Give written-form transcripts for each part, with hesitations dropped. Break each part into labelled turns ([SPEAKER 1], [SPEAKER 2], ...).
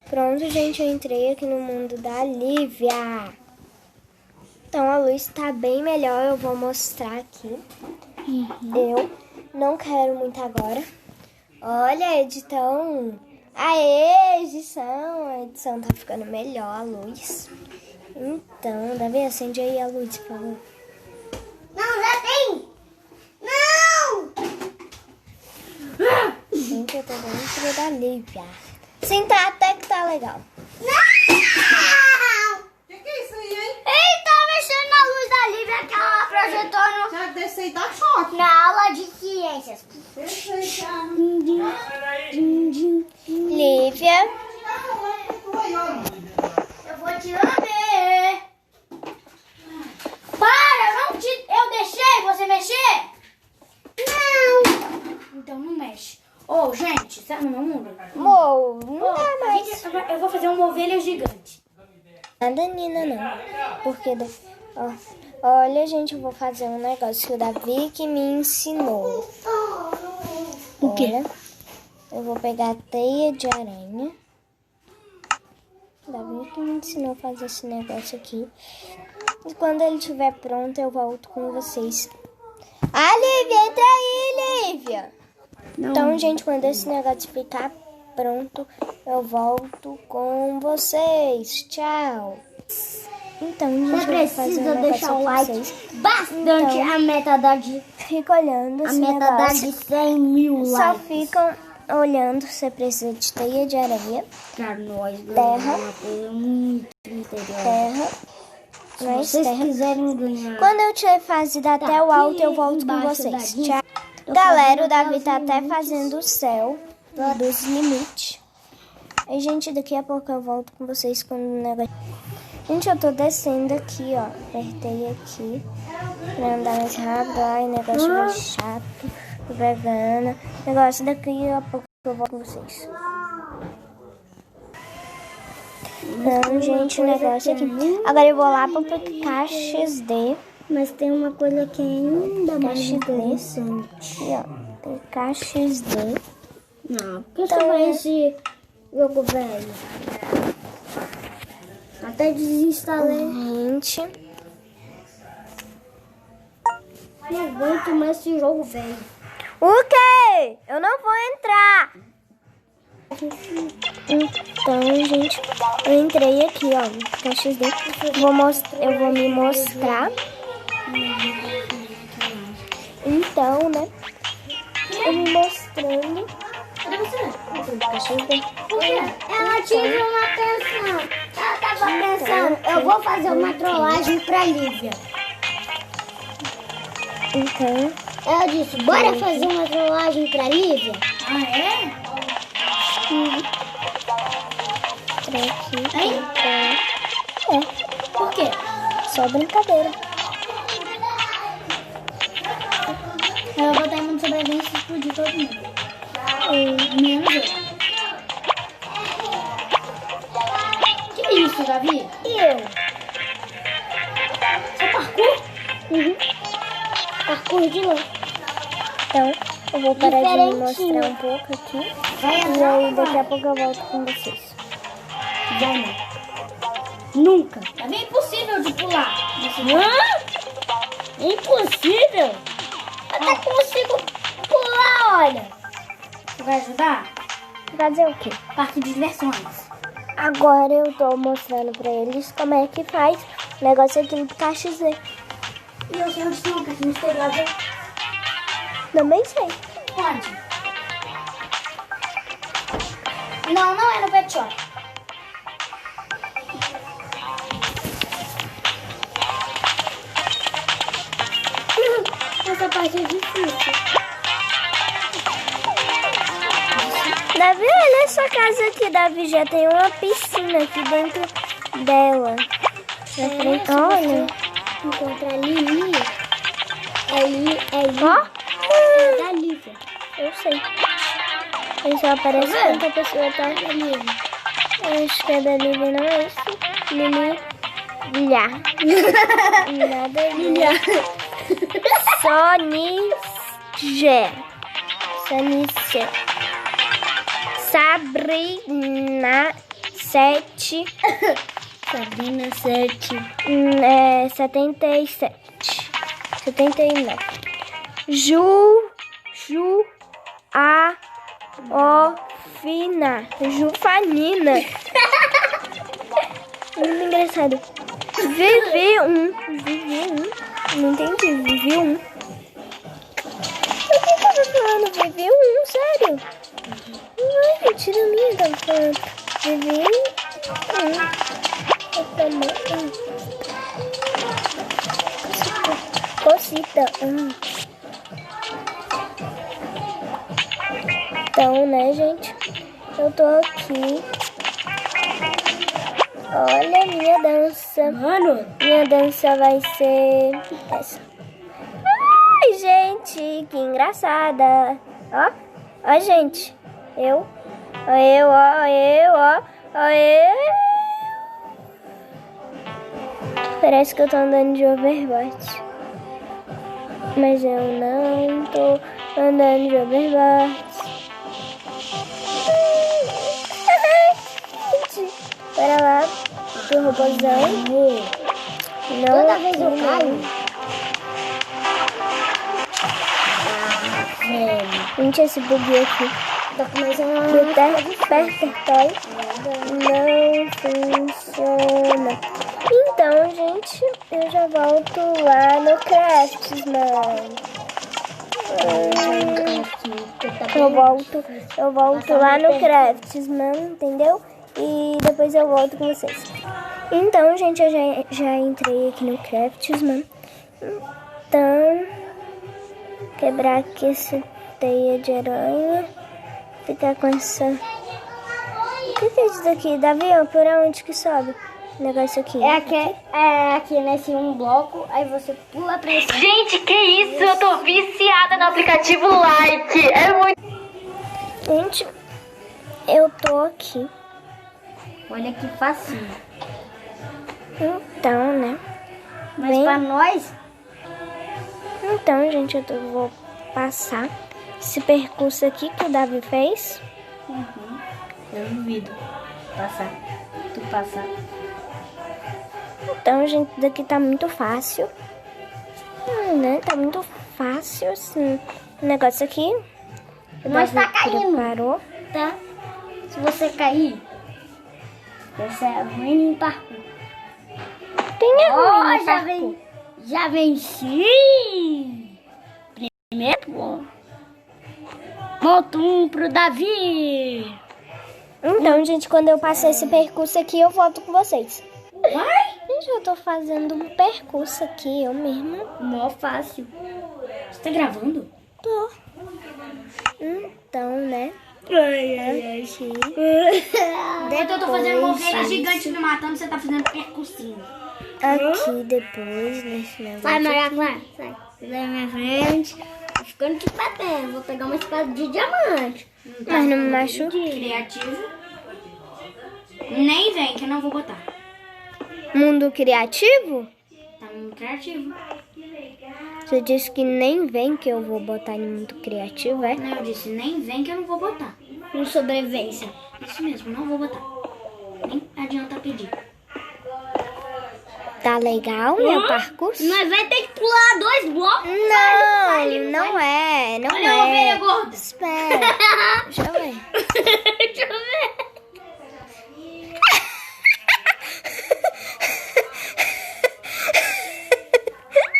[SPEAKER 1] Pronto, gente, eu entrei aqui no mundo da Lívia. Então, a luz tá bem melhor, eu vou mostrar aqui. Eu não quero muito agora. Olha, edição. Aê, edição. A edição tá ficando melhor, a luz. Então, Davi, acende aí a luz, por favor.
[SPEAKER 2] Não, já tem! Não!
[SPEAKER 1] Gente, eu tô dentro da Lívia. Sentar até que tá legal.
[SPEAKER 2] Não!
[SPEAKER 3] Que é isso aí, hein?
[SPEAKER 2] Ele tá mexendo na luz da Lívia que ela projetou
[SPEAKER 3] Já desse aí dá choque.
[SPEAKER 2] na aula de ciências.
[SPEAKER 1] Lívia.
[SPEAKER 2] Eu vou te lamber. Para, não te... Eu deixei você mexer? Não. Então não mexe. Ô, gente, sabe no meu mundo?
[SPEAKER 1] Mô, não dá mais.
[SPEAKER 2] Eu vou fazer uma ovelha gigante.
[SPEAKER 1] Nada, Nina, não. Porque, ó, olha, gente, eu vou fazer um negócio que o Davi que me ensinou.
[SPEAKER 2] O quê?
[SPEAKER 1] Olha, eu vou pegar a teia de aranha. O Davi que me ensinou a fazer esse negócio aqui. E quando ele estiver pronto, eu volto com vocês. Ah, Lívia, entra aí, Lívia.
[SPEAKER 2] Não.
[SPEAKER 1] Então, gente, quando esse negócio ficar pronto, eu volto com vocês. Tchau. Então, gente,
[SPEAKER 2] Você
[SPEAKER 1] eu vou fazer
[SPEAKER 2] precisa
[SPEAKER 1] um
[SPEAKER 2] deixar
[SPEAKER 1] negócio
[SPEAKER 2] o
[SPEAKER 1] com
[SPEAKER 2] like
[SPEAKER 1] vocês.
[SPEAKER 2] bastante.
[SPEAKER 1] Então,
[SPEAKER 2] A meta dá de...
[SPEAKER 1] Fica olhando
[SPEAKER 2] A
[SPEAKER 1] esse
[SPEAKER 2] meta dá
[SPEAKER 1] negócio.
[SPEAKER 2] de 100 mil
[SPEAKER 1] Só
[SPEAKER 2] likes.
[SPEAKER 1] ficam olhando. Você precisa de teia de areia,
[SPEAKER 2] Pra nós
[SPEAKER 1] Terra.
[SPEAKER 2] ganhar uma coisa muito misteriosa.
[SPEAKER 1] terra,
[SPEAKER 2] Se
[SPEAKER 1] mais
[SPEAKER 2] vocês
[SPEAKER 1] terra.
[SPEAKER 2] quiserem ganhar...
[SPEAKER 1] Quando eu tiver fazido até o alto, eu volto com
[SPEAKER 2] embaixo
[SPEAKER 1] vocês.
[SPEAKER 2] da
[SPEAKER 1] Tchau.
[SPEAKER 2] Tô
[SPEAKER 1] Galera, o
[SPEAKER 2] fazendo
[SPEAKER 1] Davi
[SPEAKER 2] até
[SPEAKER 1] tá
[SPEAKER 2] os
[SPEAKER 1] até
[SPEAKER 2] limites.
[SPEAKER 1] fazendo o céu dos limites. Aí, gente, daqui a pouco eu volto com vocês com o negócio. Gente, eu tô descendo aqui, ó. Apertei aqui pra andar mais rápido. Ai, negócio mais chato. Vegana. Negócio daqui a pouco eu volto com vocês. Então, gente, o negócio aqui. Agora eu vou lá pro KXD.
[SPEAKER 2] Mas tem uma coisa que é ainda mais
[SPEAKER 1] KXD.
[SPEAKER 2] interessante.
[SPEAKER 1] Aqui, ó. Tem KXD.
[SPEAKER 2] Não, por que você vai esse jogo velho? Até desinstalei.
[SPEAKER 1] Gente.
[SPEAKER 2] Não aguento mais esse jogo velho.
[SPEAKER 1] O quê? Eu não vou entrar. Então, gente, eu entrei aqui, ó, no KXD. Eu vou me mostrar. Então, né? Eu me mostrando.
[SPEAKER 2] Cadê você?
[SPEAKER 1] KXD.
[SPEAKER 2] Por quê? Ela tive uma atenção. Ela tava pensando, eu vou fazer uma trollagem pra Lívia.
[SPEAKER 1] Então,
[SPEAKER 2] Ela disse, bora fazer uma trollagem pra Lívia? Ah, é?
[SPEAKER 1] entra aqui.
[SPEAKER 2] Hein?
[SPEAKER 1] É,
[SPEAKER 2] Por quê?
[SPEAKER 1] só brincadeira.
[SPEAKER 2] Eu vou botar em mundo sobrevivência e explodir todo mundo. Menos eu. Que isso, Davi?
[SPEAKER 1] Eu.
[SPEAKER 2] É parkour?
[SPEAKER 1] Uhum.
[SPEAKER 2] Parkour de novo.
[SPEAKER 1] Então, eu vou parar de me
[SPEAKER 2] Diferentinho.
[SPEAKER 1] mostrar um pouco aqui.
[SPEAKER 2] Vai
[SPEAKER 1] E
[SPEAKER 2] entrar
[SPEAKER 1] aí,
[SPEAKER 2] ou não
[SPEAKER 1] daqui a
[SPEAKER 2] vai?
[SPEAKER 1] pouco eu volto com vocês.
[SPEAKER 2] Vai não. Nunca. Davi, é impossível de pular. Hã? Impossível? Eu até consigo pular, olha. Você vai ajudar?
[SPEAKER 1] Fazer o quê?
[SPEAKER 2] Parque de diversões.
[SPEAKER 1] Agora eu tô mostrando pra eles como é que faz o negócio aqui no KXD.
[SPEAKER 2] E eu sei onde tem um caixa misterioso.
[SPEAKER 1] Também sei.
[SPEAKER 2] Onde? Não, não é no pet shop. Essa parte é difícil.
[SPEAKER 1] Davi, olha essa casa aqui. Davi já tem uma piscina aqui dentro dela. Na frente, olha.
[SPEAKER 2] Encontrar a Lili.
[SPEAKER 1] Ó.
[SPEAKER 2] Da Lívia.
[SPEAKER 1] Eu sei. Aí só aparece
[SPEAKER 2] Tá vendo?
[SPEAKER 1] quanta pessoa tá. Acho que é da Lívia, não é isso? Lili. Bilhar. Nada a ver. Sonice. Sonice. Sabrina. 7.
[SPEAKER 2] Sabrina, 7.
[SPEAKER 1] 77. 79. Jufanina. Muito engraçado. Vivi 1. Não entendi. Vivi 1. Por que eu tava falando Vivi 1? Sério? Ai, mentira minha, eu tava falando Vivi 1. Eu também. Cocita. Então, né, gente? Eu tô aqui. Olha a minha dança.
[SPEAKER 2] Mano.
[SPEAKER 1] Minha dança vai ser essa. Ai, gente, que engraçada. Ó, gente. Eu. Parece que eu tô andando de overboard. Mas eu não tô andando de overboard. Bora lá pro robôzão. Não,
[SPEAKER 2] Toda vez eu caio.
[SPEAKER 1] Gente, esse bug aqui.
[SPEAKER 2] Tô começando a...
[SPEAKER 1] Pertertói não funciona. Então, gente, eu já volto lá no Craftsman. Eu volto lá no Craftsman, entendeu? E depois eu volto com vocês. Então, gente, eu já entrei aqui no Craftsman. Então, quebrar aqui essa teia de aranha. Ficar com essa... O que é isso daqui? Davi, ó, por onde que sobe o negócio aqui?
[SPEAKER 2] É aqui nesse um bloco, aí você pula pra esse...
[SPEAKER 4] Gente, que isso? Eu tô viciada no aplicativo Like. É muito...
[SPEAKER 1] Gente, eu tô aqui.
[SPEAKER 2] Olha que facinho.
[SPEAKER 1] Então, né?
[SPEAKER 2] Mas pra nós...
[SPEAKER 1] Então, gente, vou passar esse percurso aqui que o Davi fez.
[SPEAKER 2] Eu duvido. Tu passar.
[SPEAKER 1] Então, gente, daqui tá muito fácil. Né? Tá muito fácil, assim. O negócio aqui.
[SPEAKER 2] Mas tá caindo.
[SPEAKER 1] Parou.
[SPEAKER 2] Tá? Se você cair, você é ruim em parkour.
[SPEAKER 1] Tem a
[SPEAKER 2] Já venci! Primeiro bom. Volta um pro Davi!
[SPEAKER 1] Então, gente, quando eu passar esse percurso aqui, eu volto com vocês.
[SPEAKER 2] Vai!
[SPEAKER 1] Gente, eu tô fazendo um percurso aqui, eu mesma.
[SPEAKER 2] Mó fácil. Você tá gravando?
[SPEAKER 1] Tô. Então, né? Aqui.
[SPEAKER 2] Eu tô fazendo uma ovelha gigante me matando, você tá fazendo percursinho.
[SPEAKER 1] Aqui depois, nesse negócio.
[SPEAKER 2] Vai, Maria Clara, sai. Sai da minha frente. Tô ficando te batendo. Vou pegar uma espada de diamante.
[SPEAKER 1] Mas não me machuque.
[SPEAKER 2] Criativo. Nem vem, que eu não vou botar.
[SPEAKER 1] Mundo criativo?
[SPEAKER 2] Tá muito criativo.
[SPEAKER 1] Você disse que nem vem que eu vou botar em mundo criativo, é?
[SPEAKER 2] Não, eu disse nem vem que eu não vou botar. No sobrevivência. Isso mesmo, não vou botar. Nem adianta pedir.
[SPEAKER 1] Tá legal, meu percurso?
[SPEAKER 2] Nós vai ter que pular 2 blocos.
[SPEAKER 1] Não é.
[SPEAKER 2] Olha a ovelha gorda.
[SPEAKER 1] Espera. Deixa eu ver.
[SPEAKER 2] Deixa eu ver.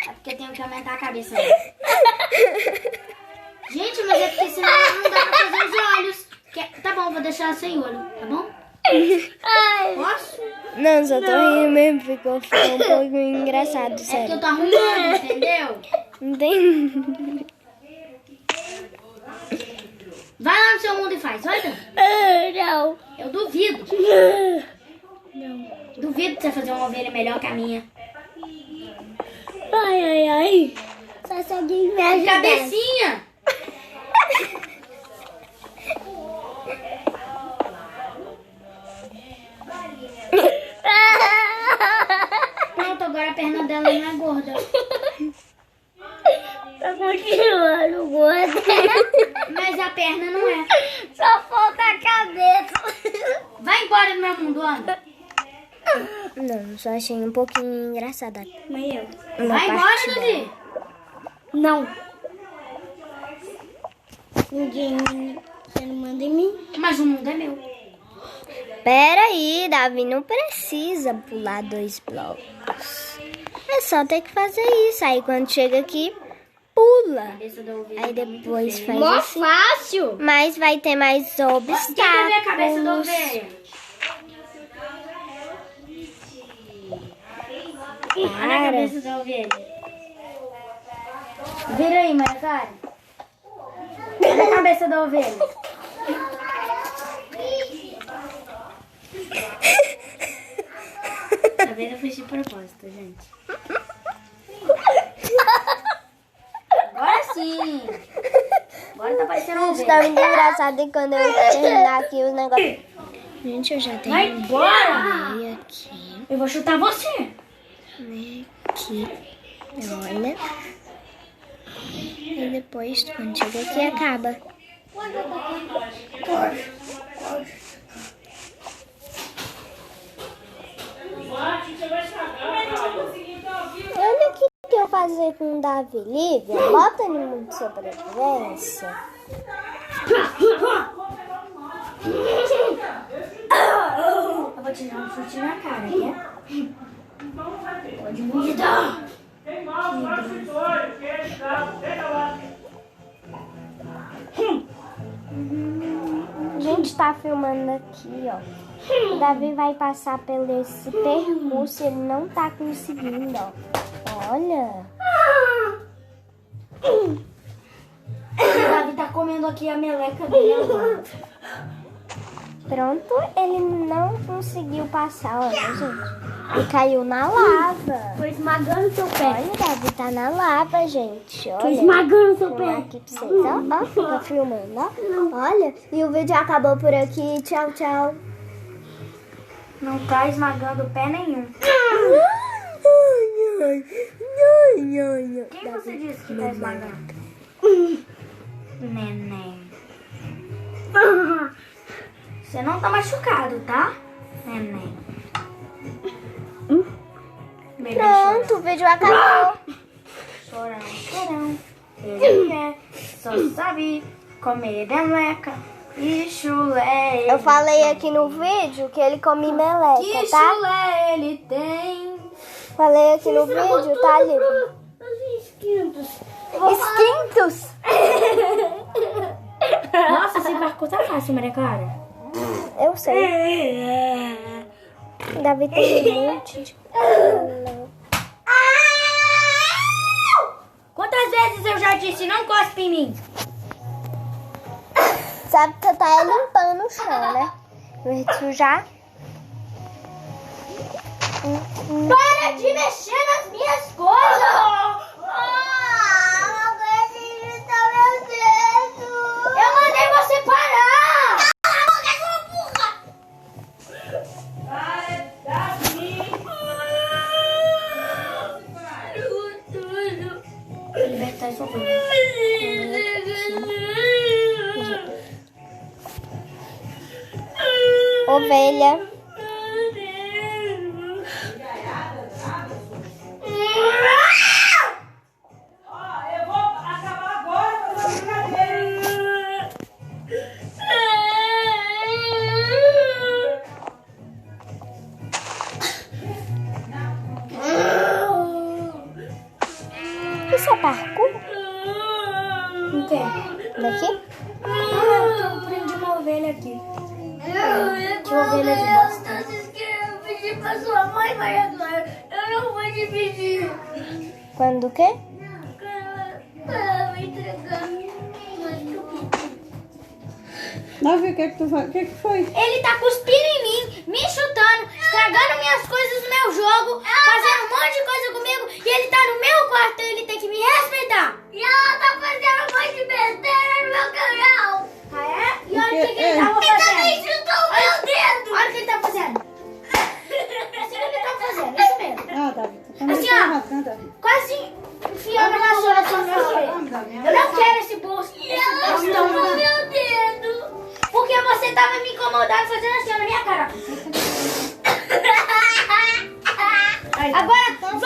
[SPEAKER 2] É porque eu tenho que aumentar a cabeça dela. Gente, mas é porque senão não dá pra fazer os olhos. Tá bom, vou deixar ela sem olho, tá bom? Posso?
[SPEAKER 1] Não, só tô rindo mesmo, ficou um pouco engraçado,
[SPEAKER 2] É porque
[SPEAKER 1] sério.
[SPEAKER 2] eu tô arrumando, entendeu?
[SPEAKER 1] Entendi.
[SPEAKER 2] Vai lá no seu mundo e faz, vai, Dan.
[SPEAKER 1] Não.
[SPEAKER 2] Eu duvido. Duvido de você fazer uma ovelha melhor que a minha.
[SPEAKER 1] Ai. Só se alguém me ajudar.
[SPEAKER 2] Cabecinha! Pronto, agora a perna dela não é gorda.
[SPEAKER 1] Tá continuando gorda.
[SPEAKER 2] Mas a perna não é.
[SPEAKER 1] Só falta a cabeça.
[SPEAKER 2] Vai embora do meu mundo, anda.
[SPEAKER 1] Não, só achei um pouquinho engraçada.
[SPEAKER 2] Nem eu.
[SPEAKER 1] Uma
[SPEAKER 2] Vai embora,
[SPEAKER 1] parte
[SPEAKER 2] Davi.
[SPEAKER 1] dela.
[SPEAKER 2] Não. Ninguém. Você não manda em mim. Mas o mundo é meu.
[SPEAKER 1] Pera aí, Davi, não precisa pular 2 blocos. É só ter que fazer isso. Aí quando chega aqui, pula. Aí depois faz
[SPEAKER 2] Mó
[SPEAKER 1] assim.
[SPEAKER 2] fácil.
[SPEAKER 1] Mas vai ter mais obstáculos.
[SPEAKER 2] Quem vai ver a cabeça da ovelha? Olha a cabeça da ovelha. Vira aí, Maria Clara. Olha a cabeça da ovelha. Tá vendo? Eu fiz de propósito, gente. Agora sim. Agora tá parecendo uma
[SPEAKER 1] Isso tá
[SPEAKER 2] ovelha.
[SPEAKER 1] muito engraçado e quando eu terminar aqui os negócios. Gente, eu já
[SPEAKER 2] Vai
[SPEAKER 1] terminei
[SPEAKER 2] embora.
[SPEAKER 1] aqui.
[SPEAKER 2] Eu vou chutar você.
[SPEAKER 1] Né? Aqui. Olha. E depois, quando chega aqui, acaba. Olha o que eu fazer com o Davi. Lívia, bota no mundo de sobrevivência.
[SPEAKER 2] Eu vou te dar um chute na cara, quer? Pode me dar.
[SPEAKER 1] A gente tá filmando aqui, ó. O Davi vai passar pelo esse percurso e ele não tá conseguindo, ó. Olha.
[SPEAKER 2] O Davi tá comendo aqui a meleca dele agora.
[SPEAKER 1] Pronto, ele não conseguiu passar, olha, gente. Ele caiu na lava.
[SPEAKER 2] Tô esmagando seu pé.
[SPEAKER 1] Olha, o Davi tá na lava, gente.
[SPEAKER 2] Tô
[SPEAKER 1] Olha.
[SPEAKER 2] esmagando seu
[SPEAKER 1] Vou
[SPEAKER 2] pé.
[SPEAKER 1] filmar aqui pra vocês, ó. Ó, tô filmando, ó. Olha, e o vídeo acabou por aqui. Tchau, tchau.
[SPEAKER 2] Não tá esmagando pé nenhum. Quem você disse que tá esmagando? Neném. Você não tá machucado, tá? Neném. Bebê
[SPEAKER 1] Pronto, o vídeo acabou.
[SPEAKER 2] chorão, chorão. Ele quer, só sabe comer meleca e chulé.
[SPEAKER 1] Eu falei aqui no vídeo que ele come meleca,
[SPEAKER 2] Que
[SPEAKER 1] tá?
[SPEAKER 2] chulé ele tem.
[SPEAKER 1] Falei aqui no vídeo, tá, Lívia?
[SPEAKER 2] Esquintos.
[SPEAKER 1] Esquintos?
[SPEAKER 2] Nossa, esse parkour tá fácil, Maria Clara.
[SPEAKER 1] Eu sei. Davi tem um monte de...
[SPEAKER 2] Quantas vezes eu já disse não cospe em mim?
[SPEAKER 1] Sabe que você tá limpando o chão, né? Em vez de sujar.
[SPEAKER 2] Para de mexer nas minhas coisas! Eu mandei você parar! Libertar isso aqui.
[SPEAKER 1] Ovelha.
[SPEAKER 3] Eu vou acabar agora com essa brincadeira.
[SPEAKER 1] Isso é parkour?
[SPEAKER 2] O quê?
[SPEAKER 1] Daqui?
[SPEAKER 2] Eu prendi uma ovelha aqui. Que ovelha de bosta.
[SPEAKER 5] Eu pedi pra sua mãe, Maria Clara. Eu não vou te pedir.
[SPEAKER 1] Quando o quê?
[SPEAKER 5] Ela vai entregar.
[SPEAKER 3] Davi, o que foi?
[SPEAKER 2] Ele tá cuspindo em mim, me chutando, estragando minhas coisas no meu jogo, fazendo um monte de coisa comigo e ele tá no meu quarto, então ele tem que me respeitar.
[SPEAKER 5] E ela tá fazendo um monte de besteira no meu canal.
[SPEAKER 2] Ah, é? E olha
[SPEAKER 3] O
[SPEAKER 2] o
[SPEAKER 3] que
[SPEAKER 2] que ele tava
[SPEAKER 5] E também
[SPEAKER 2] fazendo.
[SPEAKER 5] chutou o meu dedo.
[SPEAKER 2] Olha o que ele tá fazendo. Assim que ele tá fazendo, isso mesmo.
[SPEAKER 3] Ah, Davi, tá também
[SPEAKER 2] Assim,
[SPEAKER 3] tá
[SPEAKER 2] ó.
[SPEAKER 3] errado, né, Davi?
[SPEAKER 2] Quase enfiando a vassoura assim no meu joelho.
[SPEAKER 3] Vamos, Davi.
[SPEAKER 2] Eu não quero esse bolso.
[SPEAKER 5] E ela chutou o meu dedo.
[SPEAKER 2] Porque você tava me incomodando fazendo assim ó, na minha cara. Agora, vamos